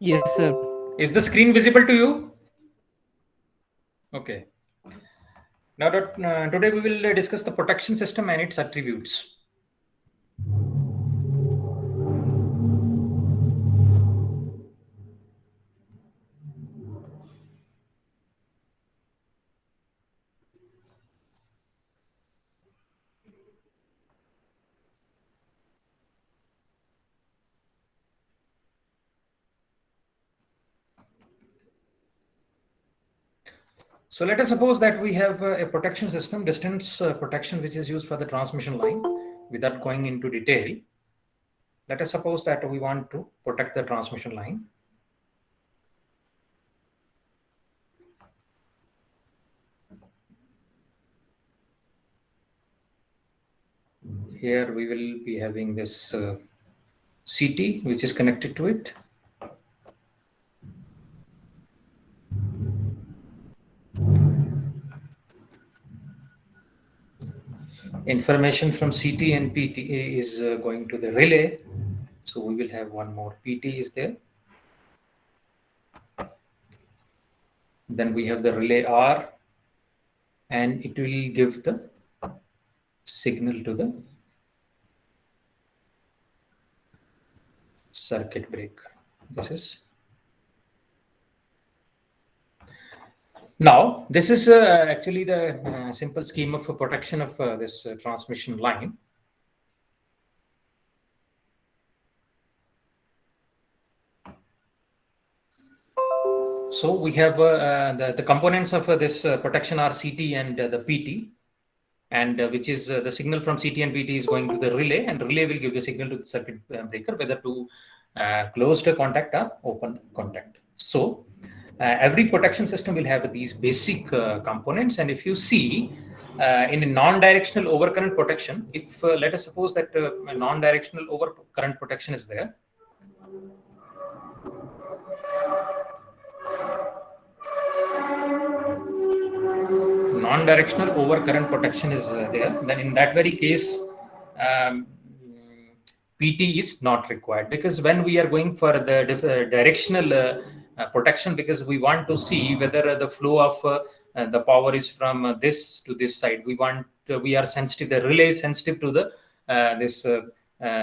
Yes, sir. Is the screen visible to you? Okay. Now, today we will discuss the protection system and its attributes. So let us suppose that we have a protection system, distance protection, which is used for the transmission line. Without going into detail, let us suppose that we want to protect the transmission line. Here we will be having this CT, which is connected to it. Information from CT and PT is going to the relay. So we will have one more PT is there. Then we have the relay R, and it will give the signal to the circuit breaker. This is now this is actually the simple scheme of protection of this transmission line. So we have the components of this protection are CT and the PT, and which is the signal from CT and PT is going to the relay, and relay will give the signal to the circuit breaker whether to close the contact or open contact. So every protection system will have these basic components, and if you see in a non-directional overcurrent protection, if let us suppose that a non-directional overcurrent protection is there, non-directional overcurrent protection is there, then in that very case, um, PT is not required, because when we are going for the directional protection, because we want to see whether the flow of the power is from this to this side, we are sensitive, the relay is sensitive to the this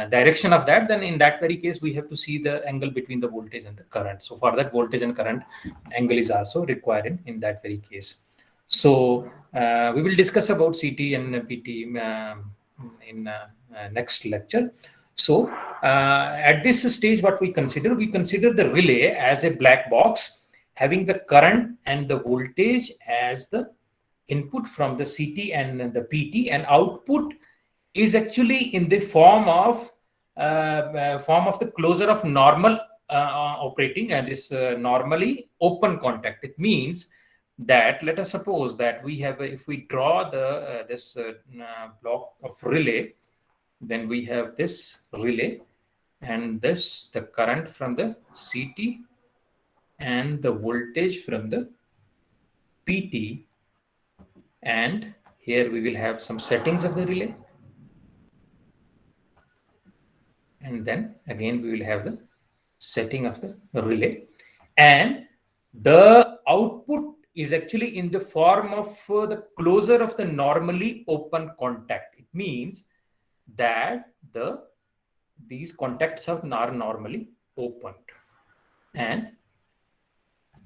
direction of that, then in that very case we have to see the angle between the voltage and the current. So for that, voltage and current angle is also required in that very case. So we will discuss about CT and PT in next lecture. So at this stage, what we consider the relay as a black box having the current and the voltage as the input from the CT and the PT, and output is actually in the form of the closure of normal operating, and this normally open contact. It means that let us suppose that we have if we draw the this block of relay, then we have this relay, and this the current from the CT and the voltage from the PT, and here we will have some settings of the relay, and then again we will have the setting of the relay, and the output is actually in the form of the closure of the normally open contact. It means that these contacts are normally opened, and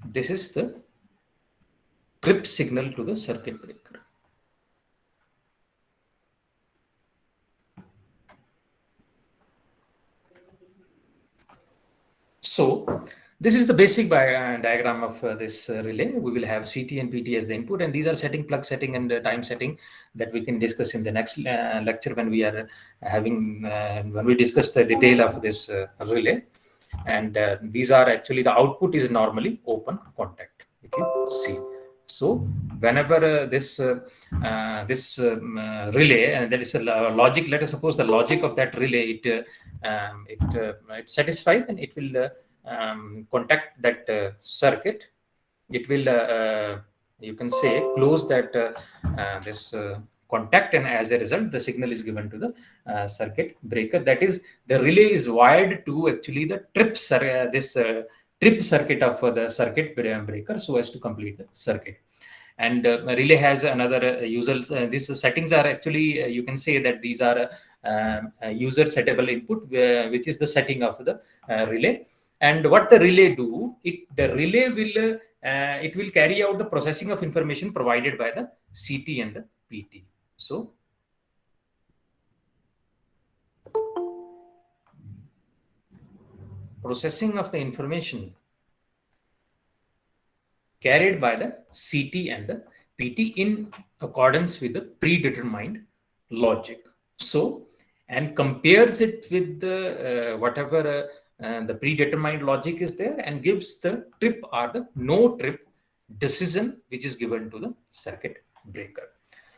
this is the trip signal to the circuit breaker. So this is the basic diagram of this relay. We will have CT and PT as the input, and these are setting, plug setting, and time setting that we can discuss in the next lecture when we are having when we discuss the detail of this relay. And these are actually the output is normally open contact, if you see. So whenever this relay, there is a logic. Let us suppose the logic of that relay it satisfies, and it will contact that circuit. It will you can say close that this contact, and as a result the signal is given to the circuit breaker. That is, the relay is wired to actually the trip trip circuit of the circuit breaker so as to complete the circuit. And relay has another user. These settings are actually, you can say that these are user settable input, which is the setting of the relay. And what the relay do, the relay will it will carry out the processing of information provided by the CT and the PT. So processing of the information carried by the CT and the PT in accordance with the predetermined logic. So, and compares it with the whatever the predetermined logic is there, and gives the trip or the no trip decision which is given to the circuit breaker.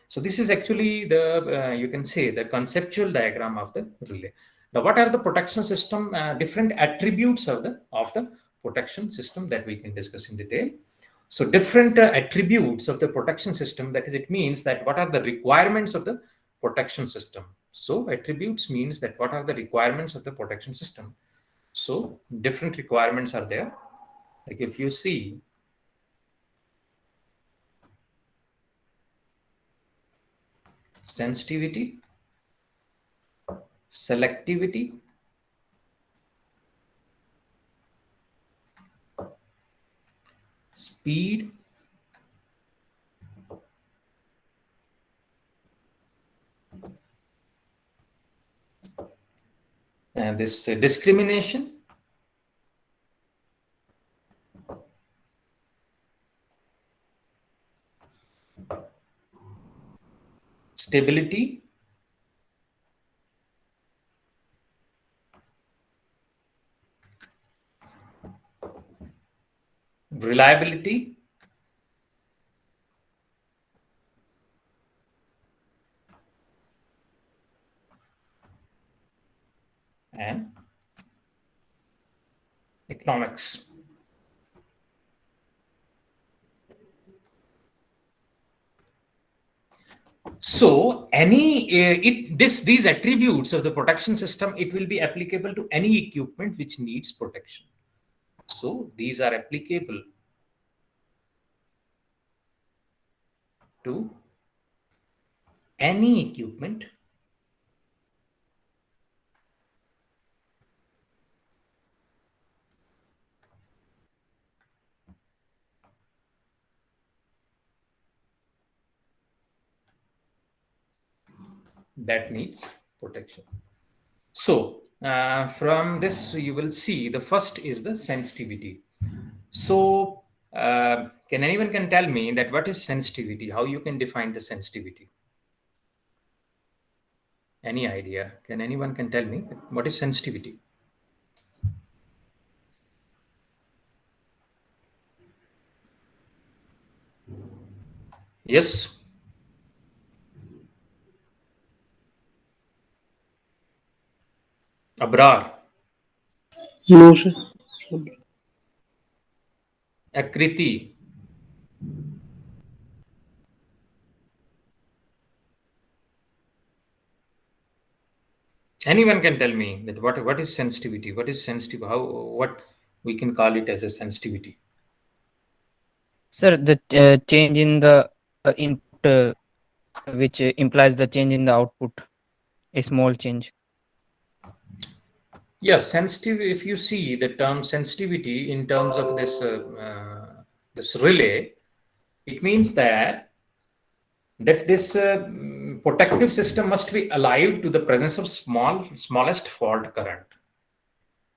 So this is actually the you can say the conceptual diagram of the relay. Now, what are the protection system different attributes of the protection system that we can discuss in detail? So different attributes of the protection system, that is, it means that what are the requirements of the protection system. So attributes means that what are the requirements of the protection system. So different requirements are there. Like if you see, sensitivity, selectivity, speed, and this discrimination, stability, reliability, and economics. So these attributes of the protection system, it will be applicable to any equipment which needs protection. So these are applicable to any equipment that needs protection. So from this, you will see the first is the sensitivity. So can anyone can tell me that what is sensitivity? How you can define the sensitivity? Any idea? Can anyone can tell me what is sensitivity? Yes. Abrar. No, sir. Akriti. Anyone can tell me that what is sensitivity? What is sensitive? How what we can call it as a sensitivity? Sir, the change in the input, which implies the change in the output, a small change. Yes, sensitive. If you see the term sensitivity in terms of this relay, it means that this protective system must be alive to the presence of smallest fault current.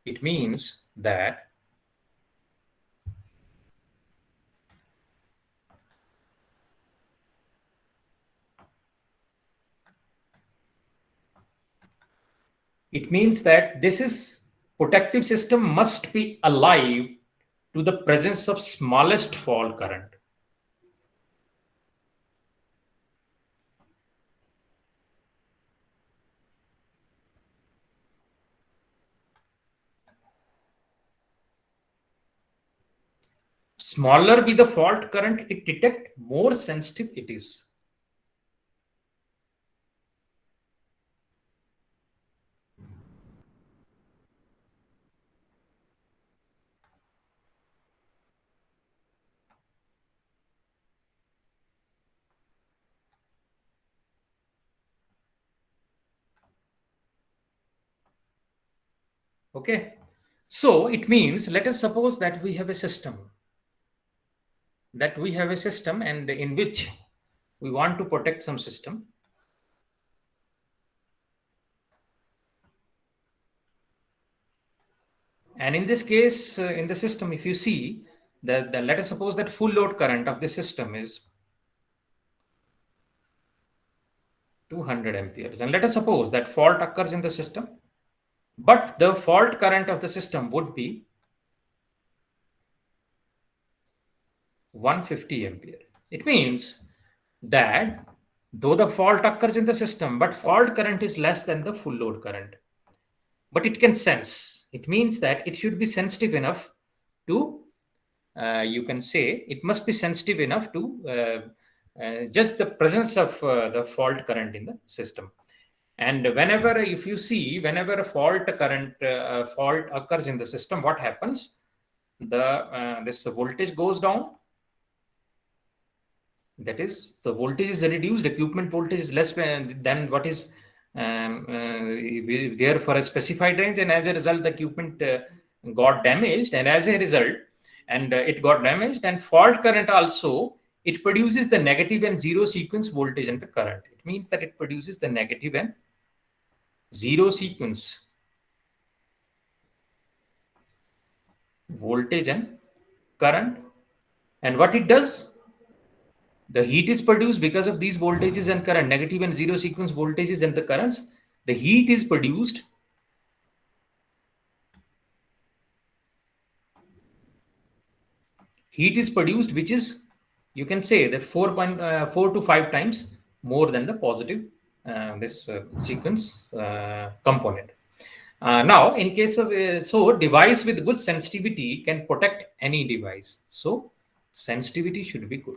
It means that this is protective system must be alive to the presence of smallest fault current. Smaller be the fault current it detect, more sensitive it is. Okay, so it means, let us suppose that we have a system, and in which we want to protect some system. And in this case, in the system, if you see that, let us suppose that full load current of the system is 200 amperes. And let us suppose that fault occurs in the system, but the fault current of the system would be 150 ampere. It means that though the fault occurs in the system, but fault current is less than the full load current, but it can sense. It means that it should be sensitive enough to, you can say, it must be sensitive enough to just the presence of the fault current in the system. And whenever, if you see, whenever a fault occurs in the system, what happens? This voltage goes down. That is, the voltage is reduced. Equipment voltage is less than what is there for a specified range, and as a result, the equipment got damaged. And as a result, it got damaged, and fault current also, it produces the negative and zero sequence voltage and the current. It means that it produces the negative and zero sequence voltage and current. And what it does, the heat is produced because of these voltages and current, negative and zero sequence voltages and the currents. The heat is produced which is, you can say that 4 to 5 times more than the positive sequence component. Now, in case of so device with good sensitivity can protect any device. So sensitivity should be good.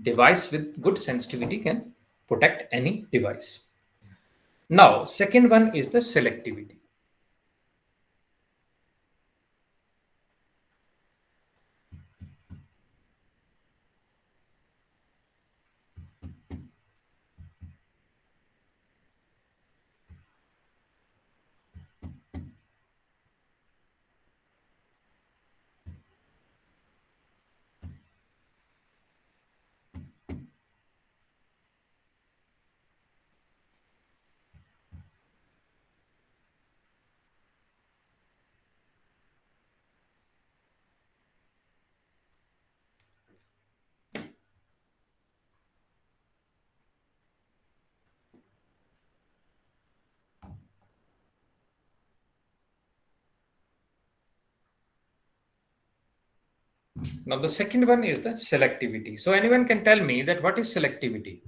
Device with good sensitivity can protect any device. Now, second one is the selectivity. Now, the second one is the selectivity. So anyone can tell me that what is selectivity?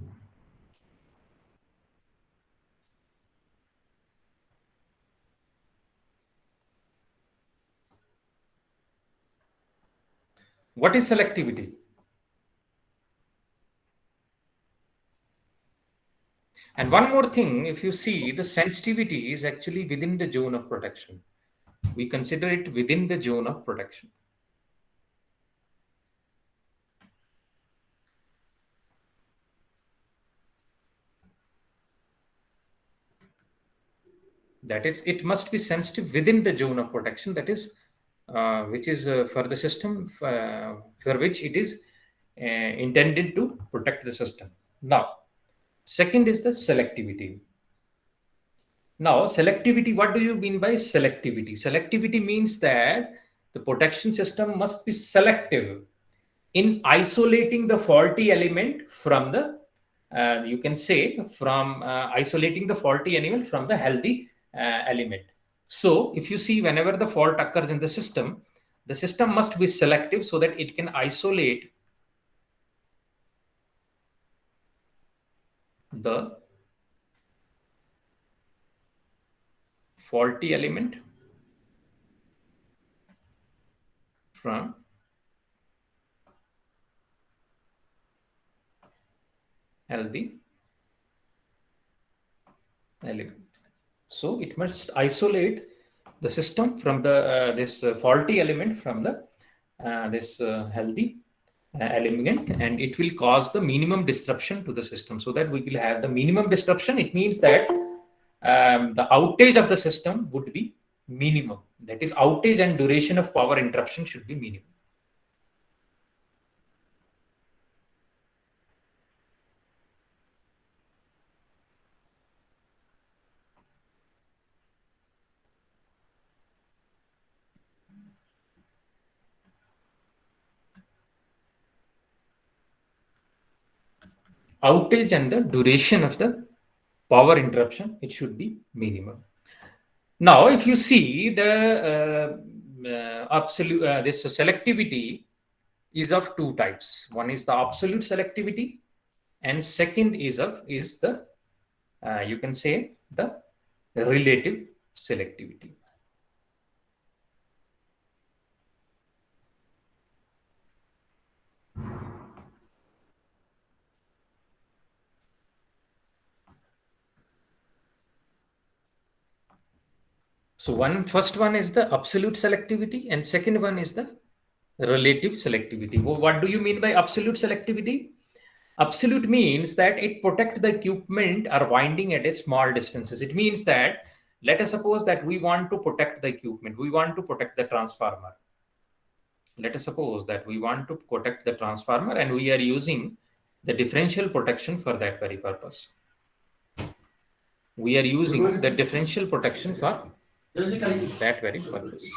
What is selectivity? And one more thing, if you see, the sensitivity is actually within the zone of protection. We consider it within the zone of protection. That is, it must be sensitive within the zone of protection, that is, which is for the system for which it is intended to protect the system. Now, second is the selectivity. Now, selectivity, what do you mean by selectivity? Selectivity means that the protection system must be selective in isolating the faulty element from the, you can say, from isolating the faulty element from the healthy element. So if you see, whenever the fault occurs in the system must be selective so that it can isolate the faulty element from healthy element. So it must isolate the system from the this faulty element from the this healthy element, and it will cause the minimum disruption to the system, so that we will have the minimum disruption. It means that the outage of the system would be minimum. That is, outage and duration of power interruption should be minimum. Outage and the duration of the power interruption, it should be minimum. Now, if you see the absolute this selectivity is of two types. One is the absolute selectivity, and second is the you can say the relative selectivity. So first one is the absolute selectivity, and second one is the relative selectivity. Well, what do you mean by absolute selectivity? Absolute means that it protects the equipment or winding at a small distances. It means that, let us suppose that we want to protect the equipment, we want to protect the transformer. Let us suppose that we want to protect the transformer and we are using the differential protection for that very purpose. We are using the differential protection for that very purpose.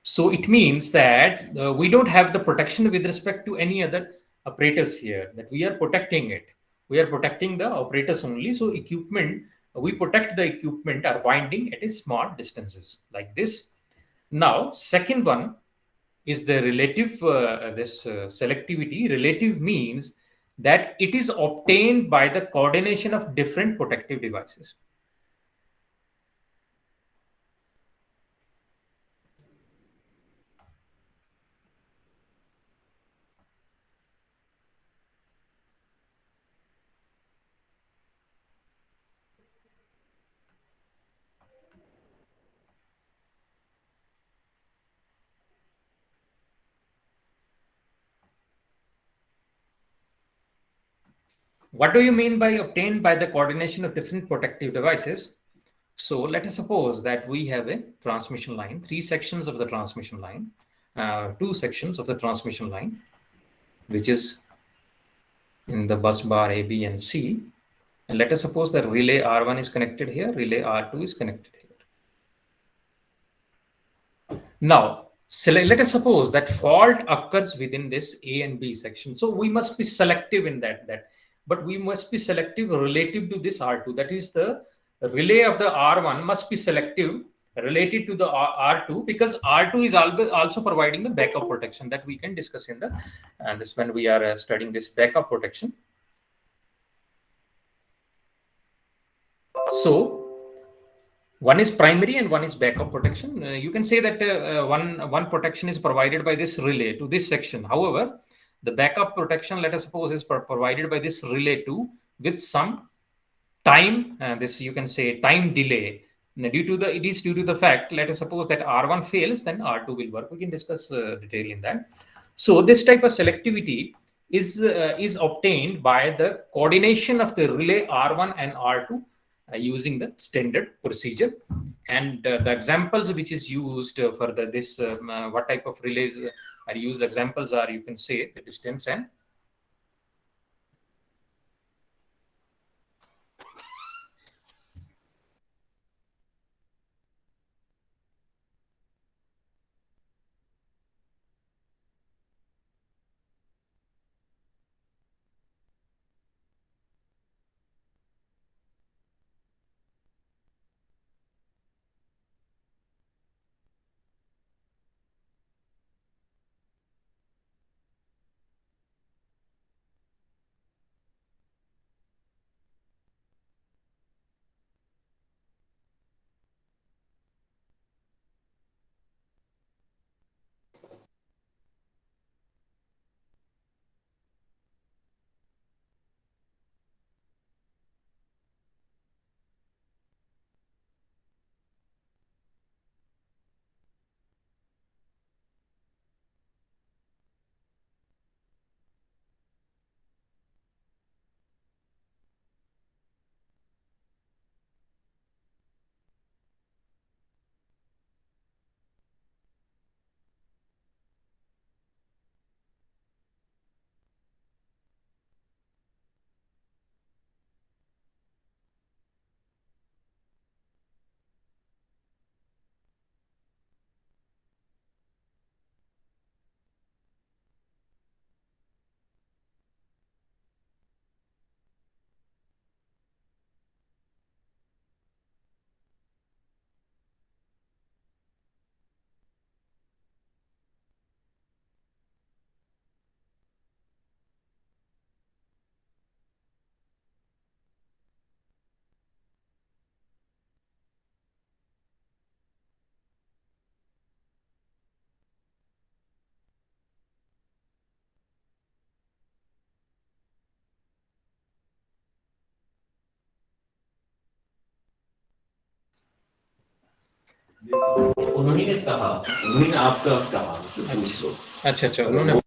So it means that we don't have the protection with respect to any other operators here, that we are protecting it. We are protecting the operators only. So equipment, we protect the equipment or winding at a small distances like this. Now, second one is the relative, selectivity. Relative means that it is obtained by the coordination of different protective devices. What do you mean by obtained by the coordination of different protective devices? So let us suppose that we have a transmission line, three sections of the transmission line, two sections of the transmission line, which is in the bus bar A, B, and C. And let us suppose that relay R1 is connected here, relay R2 is connected here. Now, let us suppose that fault occurs within this A and B section. So we must be selective in that, but we must be selective relative to this R2. That is, the relay of the R1 must be selective related to the R2, because R2 is also providing the backup protection that we can discuss in the this when we are studying this backup protection. So one is primary and one is backup protection. You can say that one protection is provided by this relay to this section. However, the backup protection, let us suppose, is provided by this relay too, with some time. This you can say time delay. Now, it is due to the fact. Let us suppose that R1 fails, then R2 will work. We can discuss detail in that. So this type of selectivity is obtained by the coordination of the relay R1 and R2 using the standard procedure. And the examples which is used for this what type of relays are used, examples are, you can say, the distance and उन्होंने कहा, उन्होंने आपका कहा तो पूछ लो। अच्छा उन्होंने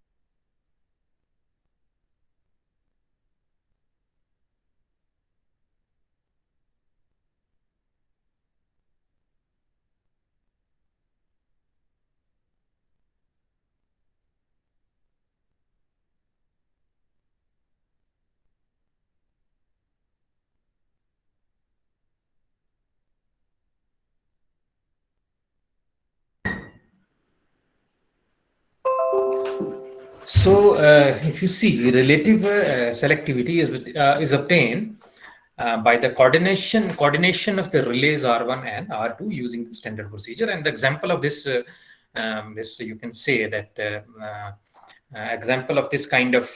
So, if you see, relative selectivity is obtained by the coordination of the relays R1 and R2 using the standard procedure. And the example of this, this you can say that example of this kind of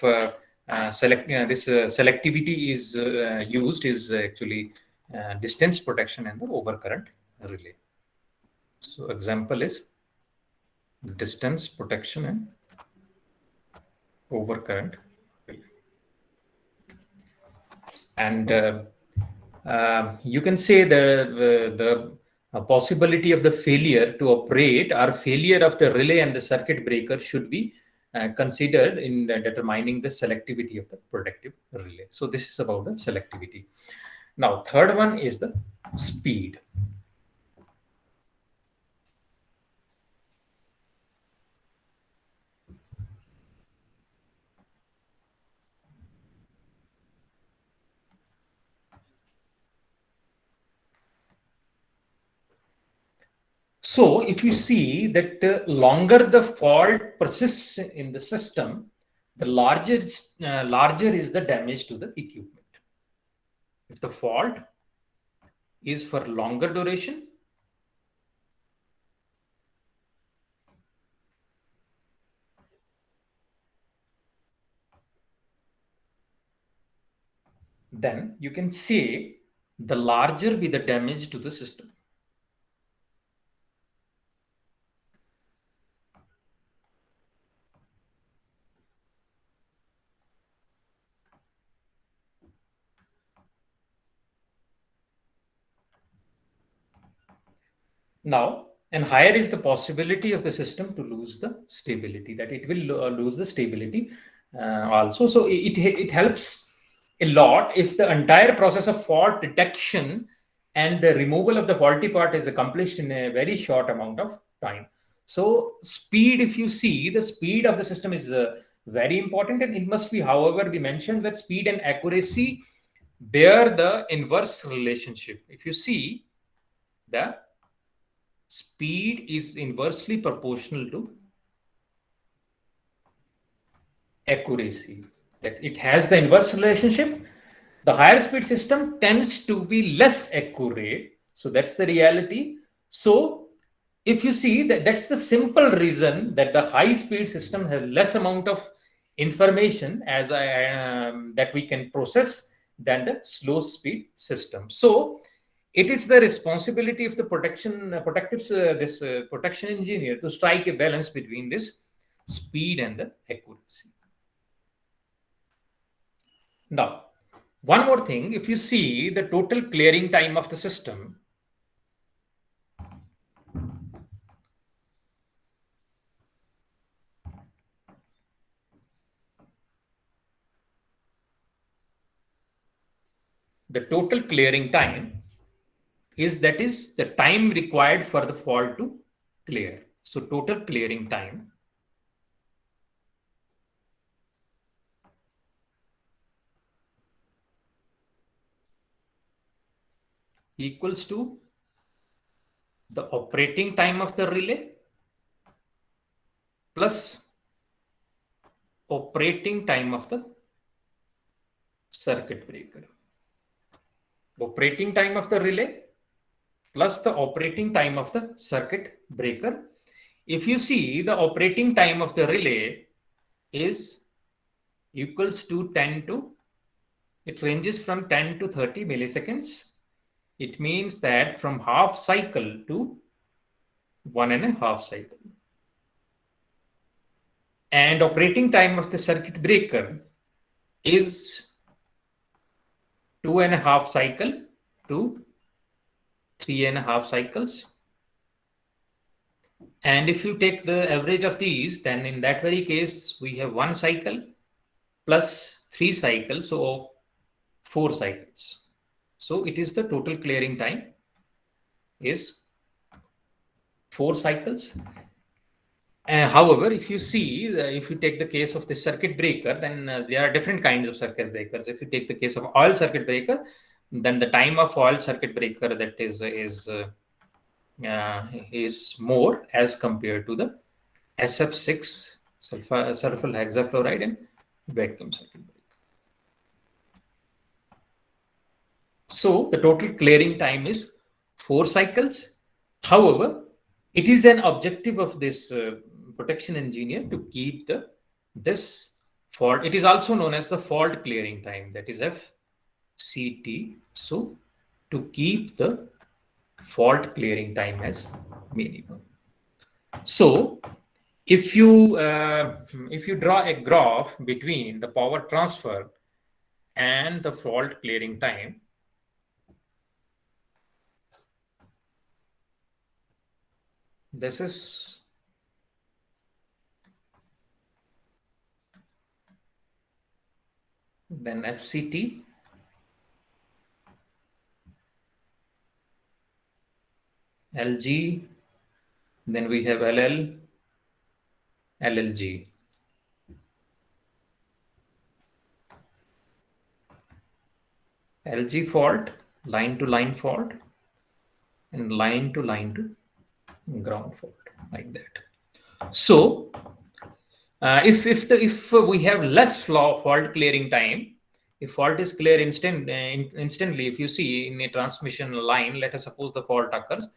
selectivity is used is actually distance protection and the overcurrent relay. So, example is distance protection and overcurrent. And you can say the possibility of the failure to operate or failure of the relay and the circuit breaker should be considered in determining the selectivity of the protective relay. So this is about the selectivity. Now, third one is the speed. So if you see that longer the fault persists in the system, the larger is the damage to the equipment. If the fault is for longer duration, then you can say the larger be the damage to the system. Now, and higher is the possibility of the system to lose the stability, that it will lose the stability also. So it helps a lot if the entire process of fault detection and the removal of the faulty part is accomplished in a very short amount of time. So speed, if you see, the speed of the system is very important, and it must be, however, we mentioned that speed and accuracy bear the inverse relationship. If you see, the speed is inversely proportional to accuracy. That it has the inverse relationship. The higher speed system tends to be less accurate. So that's the reality. So if you see that, that's the simple reason that the high speed system has less amount of information as that we can process than the slow speed system. So it is the responsibility of the protection engineer to strike a balance between this speed and the accuracy. Now, one more thing, if you see the total clearing time of the system, the total clearing time is the time required for the fault to clear. So total clearing time equals to the operating time of the relay plus operating time of the circuit breaker. Operating time of the relay plus the operating time of the circuit breaker. If you see, the operating time of the relay is equals to 10 to, it ranges from 10 to 30 milliseconds. It means that from half cycle to 1.5 cycle. And operating time of the circuit breaker is 2.5 cycle to 3.5 cycles. And if you take the average of these, then in that very case, we have 1 cycle plus 3 cycles, so 4 cycles. So it is the total clearing time is 4 cycles. However, if you see, if you take the case of the circuit breaker, then there are different kinds of circuit breakers. If you take the case of oil circuit breaker, then the time of oil circuit breaker that is more as compared to the SF6 sulfur hexafluoride and vacuum circuit breaker. So the total clearing time is 4 cycles. However, it is an objective of this protection engineer to keep this fault. It is also known as the fault clearing time, that is FCT. So to keep the fault clearing time as minimum. So if you draw a graph between the power transfer and the fault clearing time, this is then FCT, LG, then we have LL, LLG. LG fault, line to line fault, and line to line to ground fault, like that. So if we have less fault clearing time, if fault is clear instantly, if you see in a transmission line, let us suppose the fault occurs.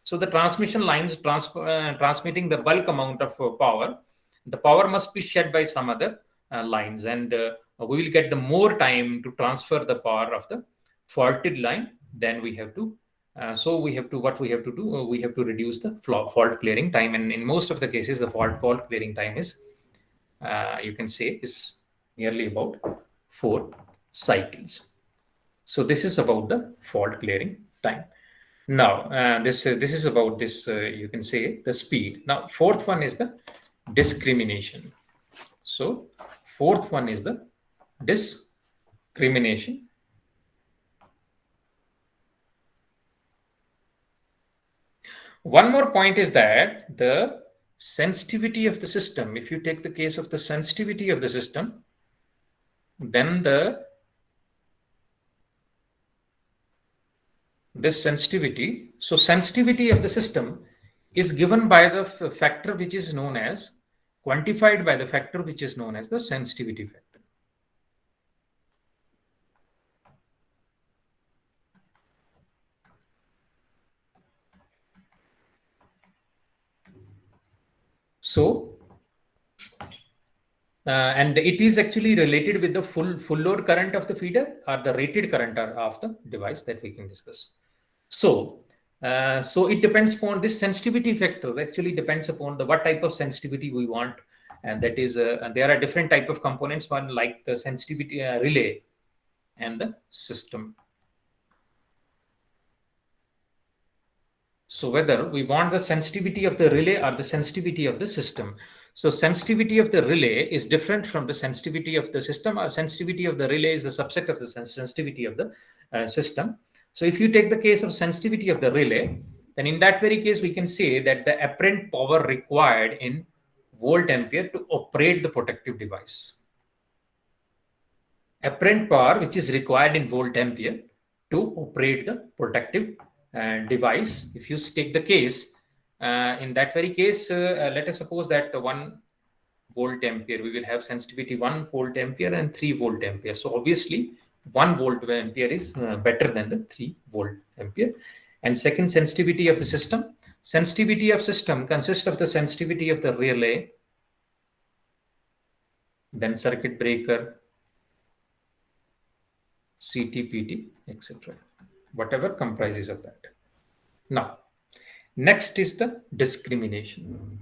So the transmission lines transmitting the bulk amount of power, the power must be shed by some other lines, and we will get the more time to transfer the power of the faulted line. Then we have to what we have to do, we have to reduce the fault clearing time, and in most of the cases the fault clearing time is you can say is nearly about 4 cycles. So this is about the fault clearing time. Now this is about this you can say the speed. Now fourth one is the discrimination. So fourth one is the discrimination. One more point is that the sensitivity of the system, if you take the case of the sensitivity of the system, then this sensitivity, so sensitivity of the system is given by the factor which is known as, quantified by the factor which is known as the sensitivity factor. So and it is actually related with the full load current of the feeder or the rated current of the device that we can discuss. So so it depends upon this sensitivity factor, actually depends upon the what type of sensitivity we want, and that is and there are different type of components, one like the sensitivity relay and the system. So whether we want the sensitivity of the relay or the sensitivity of the system. So sensitivity of the relay is different from the sensitivity of the system, or sensitivity of the relay is the subset of the sensitivity of the system. So if you take the case of sensitivity of the relay, then in that very case, we can say that the apparent power required in volt ampere to operate the protective device. Apparent power which is required in volt ampere to operate the protective device. If you take the case, in that very case, let us suppose that 1 volt ampere, we will have sensitivity 1 volt ampere and 3 volt ampere. So obviously 1 volt ampere is better than the 3 volt ampere. And second, sensitivity of the system. Sensitivity of system consists of the sensitivity of the relay, then circuit breaker, CTPT, etc. Whatever comprises of that. Now, next is the discrimination.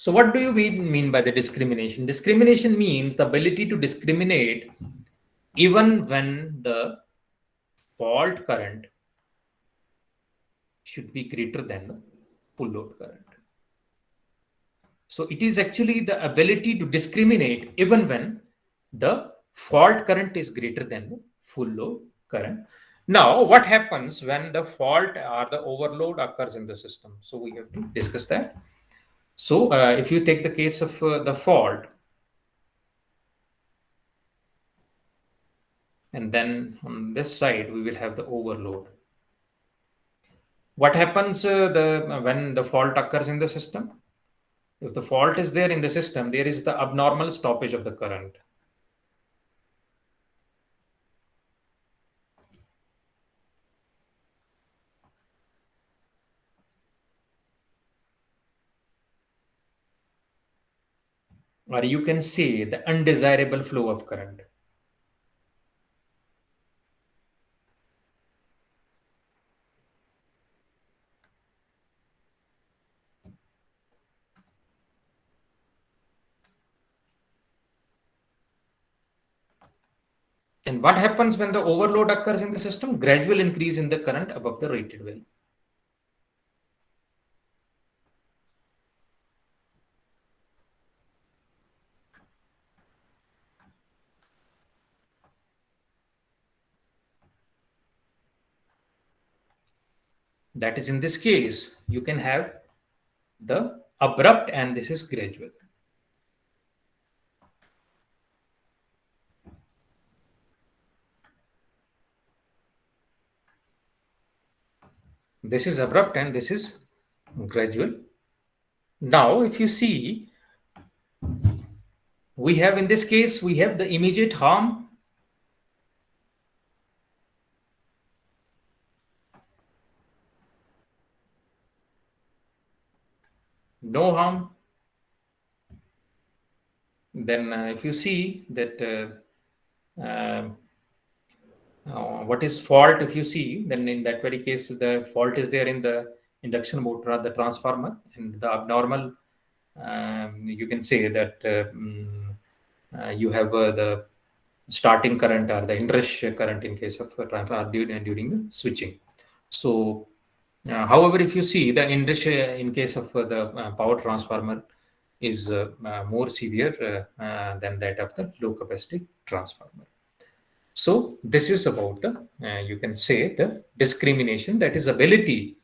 So what do you mean by the discrimination? Discrimination means the ability to discriminate even when the fault current should be greater than the full load current. So it is actually the ability to discriminate even when the fault current is greater than the full load current. Now, what happens when the fault or the overload occurs in the system? So we have to discuss that. So if you take the case of the fault, and then on this side we will have the overload. What happens when the fault occurs in the system? If the fault is there in the system, there is the abnormal stoppage of the current. Or you can say the undesirable flow of current. And what happens when the overload occurs in the system? Gradual increase in the current above the rated value. That is, in this case, you can have the abrupt and this is gradual. This is abrupt and this is gradual. Now, if you see, we have in this case, we have the immediate harm. No harm. Then if you see that what is fault, if you see, then in that very case, the fault is there in the induction motor or the transformer, and the abnormal, you can say that you have the starting current or the inrush current in case of transformer during the switching. So, however, if you see the inrush in case of the power transformer is more severe than that of the low capacity transformer. So this is about the, you can say, the discrimination, that is ability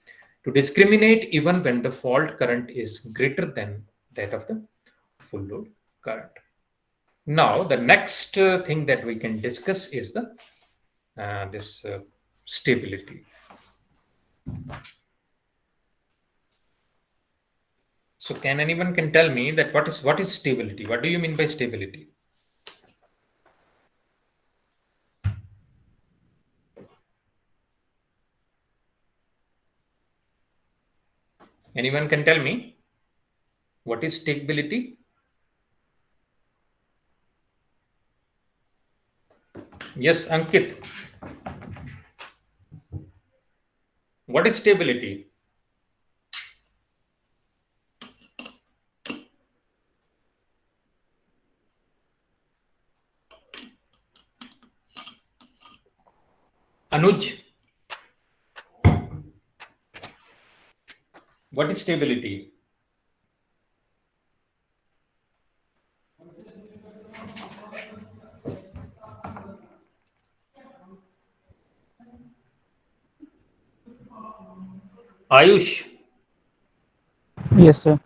to discriminate even when the fault current is greater than that of the full load current. Now, the next thing that we can discuss is the this stability. So can anyone can tell me that what is stability? What do you mean by stability? Anyone can tell me what is stability? Yes, Ankit. What is stability? Anuj. What is stability? Ayush, Yes, sir.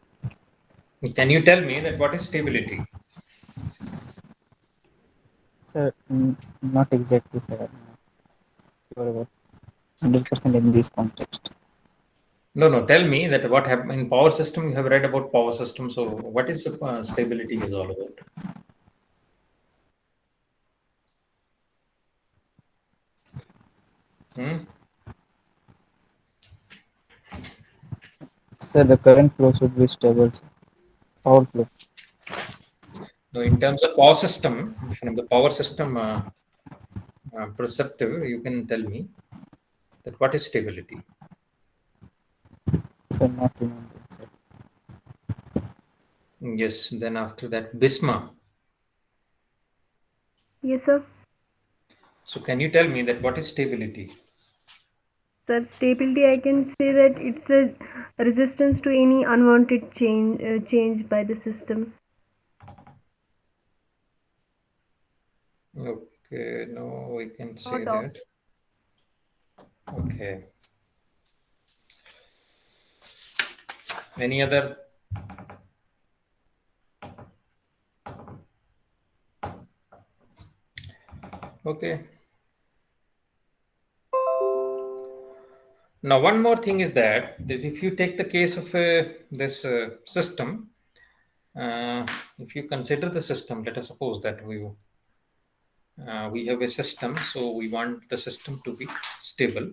can you tell me that what is stability? Sir, not exactly, sir. Sure about 100% in this context. No. Tell me that what happened in power system. You have read about power system. So what is stability is all about? Sir, the current flow should be stable, sir. Power flow. No, in terms of power system, from the power system perspective, you can tell me that what is stability? Sir, not remembering, sir. Yes. Then after that, Bisma. Yes, sir. So can you tell me that what is stability? Sir, stability, I can say that it's a resistance to any unwanted change by the system. Okay, no, we can say Not of. that. Okay. Any other? Okay. Now, one more thing is that if you take the case of this system, if you consider the system, let us suppose that we have a system, so we want the system to be stable.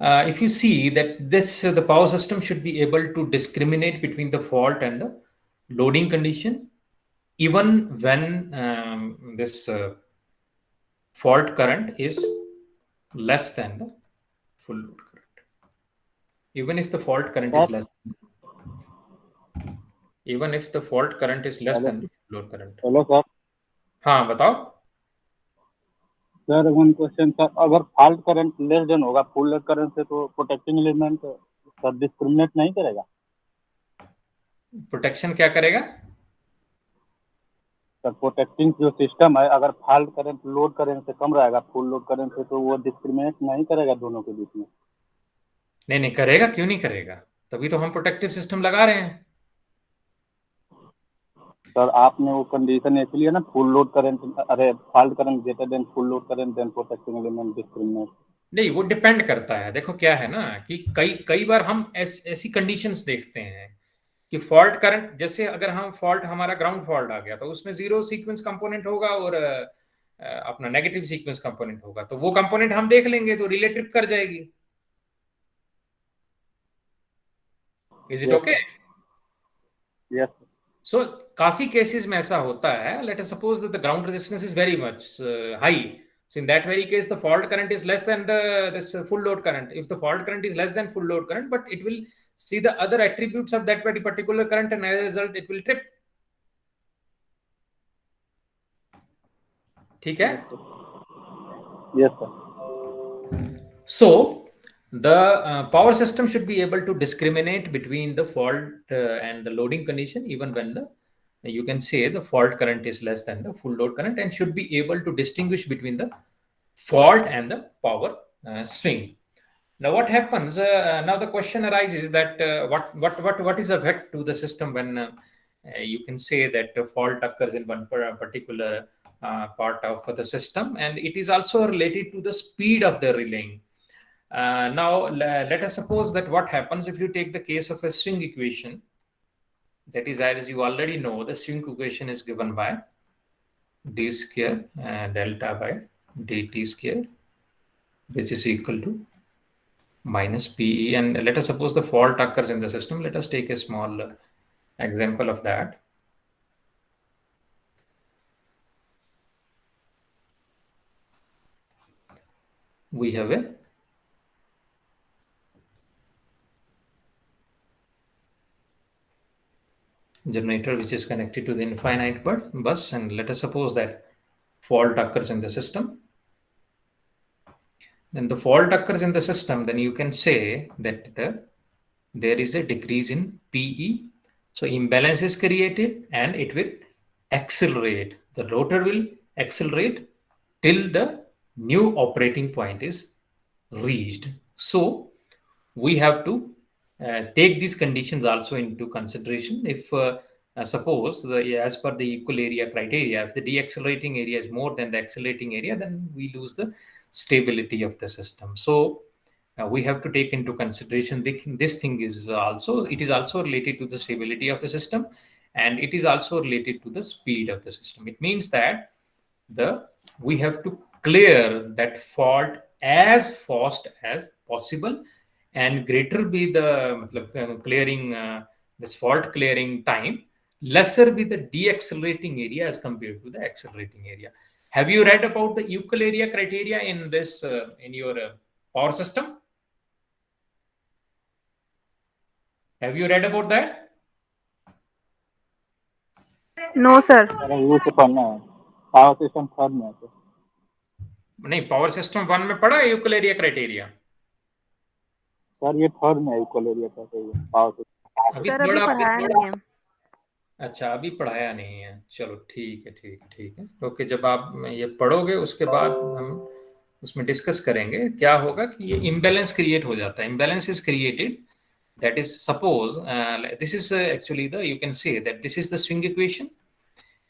If you see that this the power system should be able to discriminate between the fault and the loading condition, even when this fault current is less than the full load current. Even if the fault current is less, even if the fault current is less than the full load current. Hello sir हाँ बताओ. Sir one question sir अगर fault current less than होगा full load current से तो protecting element sir discriminate नहीं करेगा protection क्या करेगा? सर प्रोटेक्टिंग जो सिस्टम है अगर फॉल्ट करंट लोड करंट से कम रहेगा फुल लोड करंट से तो वो डिस्क्रिमिनेट नहीं करेगा दोनों के बीच में. नहीं करेगा. क्यों नहीं करेगा? तभी तो हम प्रोटेक्टिव सिस्टम लगा रहे हैं. सर आपने वो कंडीशन ऐसी लिया ना फुल लोड करंट अरे fault current greater than full load current then protecting element discriminate. नहीं, वो डिपेंड करता है. देखो क्या है ना कि कई बार हम ऐसी कंडीशंस देखते हैं कि फॉल्ट करंट, जैसे अगर हम फॉल्ट हमारा ग्राउंड फॉल्ट आ गया तो उसमें जीरो सीक्वेंस कंपोनेंट होगा और अपना नेगेटिव सीक्वेंस कंपोनेंट होगा, तो वो कंपोनेंट हम देख लेंगे तो रिले ट्रिप कर जाएगी. Is it okay? यस. सो काफी केसेस में ऐसा होता है. Let us suppose that the ground resistance is very much high. So in that very case, the fault current is less than this full load current. If the fault current is less than full load current, but it will see the other attributes of that very particular current, and as a result, it will trip. ठीक है? Yes sir. So the power system should be able to discriminate between the fault and the loading condition, even when you can say the fault current is less than the full load current, and should be able to distinguish between the fault and the power swing. Now what happens? Now the question arises that what is the effect to the system when you can say that a fault occurs in one particular part of the system, and it is also related to the speed of the relaying. Now let us suppose that what happens if you take the case of a swing equation. That is, as you already know, the swing equation is given by d square delta by dt square, which is equal to minus PE. And let us suppose the fault occurs in the system. Let us take a small example of that. We have a generator which is connected to the infinite bus, and let us suppose that fault occurs in the system. Then the fault occurs in the system, then you can say that there is a decrease in PE. So imbalance is created and it will accelerate. The rotor will accelerate till the new operating point is reached. So we have to take these conditions also into consideration. If suppose as per the equal area criteria, if the deaccelerating area is more than the accelerating area, then we lose the stability of the system. So we have to take into consideration this thing is also, it is also related to the stability of the system, and it is also related to the speed of the system. It means that we have to clear that fault as fast as possible, and greater be the clearing this fault clearing time, lesser be the deaccelerating area as compared to the accelerating area. Have you read about the Euclid area criteria in this in your power system? Have you read about that? No, sir. अरे ये तो पढ़ना है, power system third में है तो। नहीं, power system 1 में पढ़ा है यूक्लिड एरिया क्राइटेरिया? सर ये थर्ड में है इक्वल एरिया का, पावर सिस्टम। अभी सर अभी थोड़ा पढ़ाया नहीं है। अच्छा, अभी पढ़ाया नहीं है, चलो ठीक है, ठीक है, ओके। जब आप ये पढ़ोगे उसके बाद हम उसमें डिस्कस करेंगे। क्या होगा कि ये इम्बैलेंस क्रिएट हो जाता है। Imbalance is created, that is suppose this is actually the, you can say that this is the swing equation,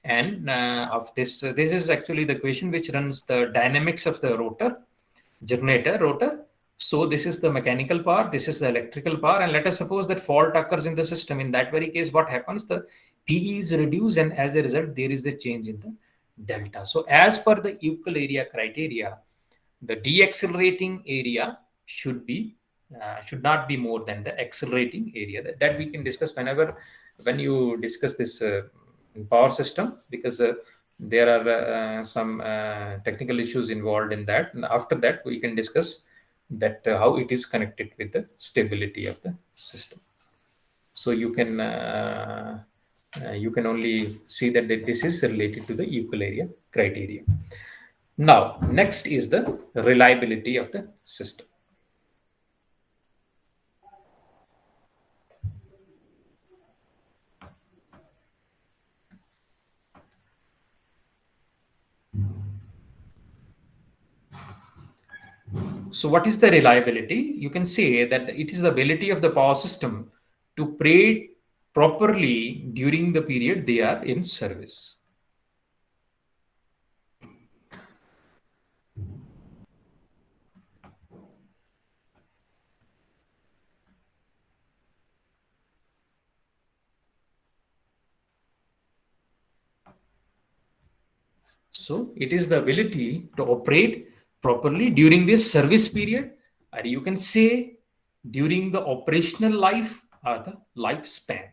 and of this is actually the equation which runs the dynamics of the rotor rotor. So this is the mechanical power, this is the electrical power, and let us suppose that fault occurs in the system. In that very case, what happens? The PE is reduced, and as a result there is the change in the delta. So as per the Euclid area criteria, the deaccelerating area should not be more than the accelerating area. That we can discuss when you discuss this in power system, because there are some technical issues involved in that, and after that we can discuss that how it is connected with the stability of the system. So you can only see that this is related to the Euclid area criteria. Now next is the reliability of the system. So what is the reliability? You can say that it is the ability of the power system to operate properly during the period they are in service. So it is the ability to operate properly during this service period, or you can say during the operational life or the lifespan.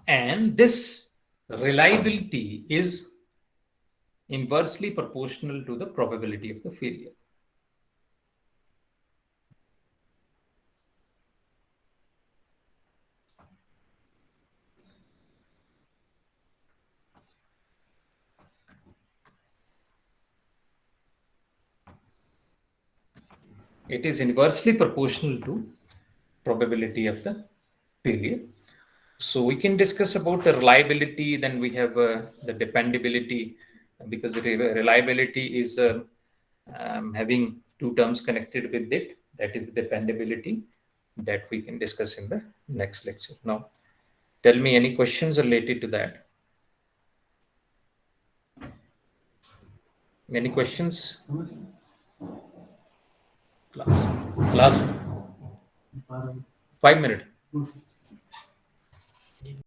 And this reliability is inversely proportional to the probability of the failure. It is inversely proportional to probability of the failure. So we can discuss about the reliability, then we have the dependability, because the reliability is having two terms connected with it. That is dependability, that we can discuss in the next lecture. Now, tell me any questions related to that. Any questions? Class. 5 minutes.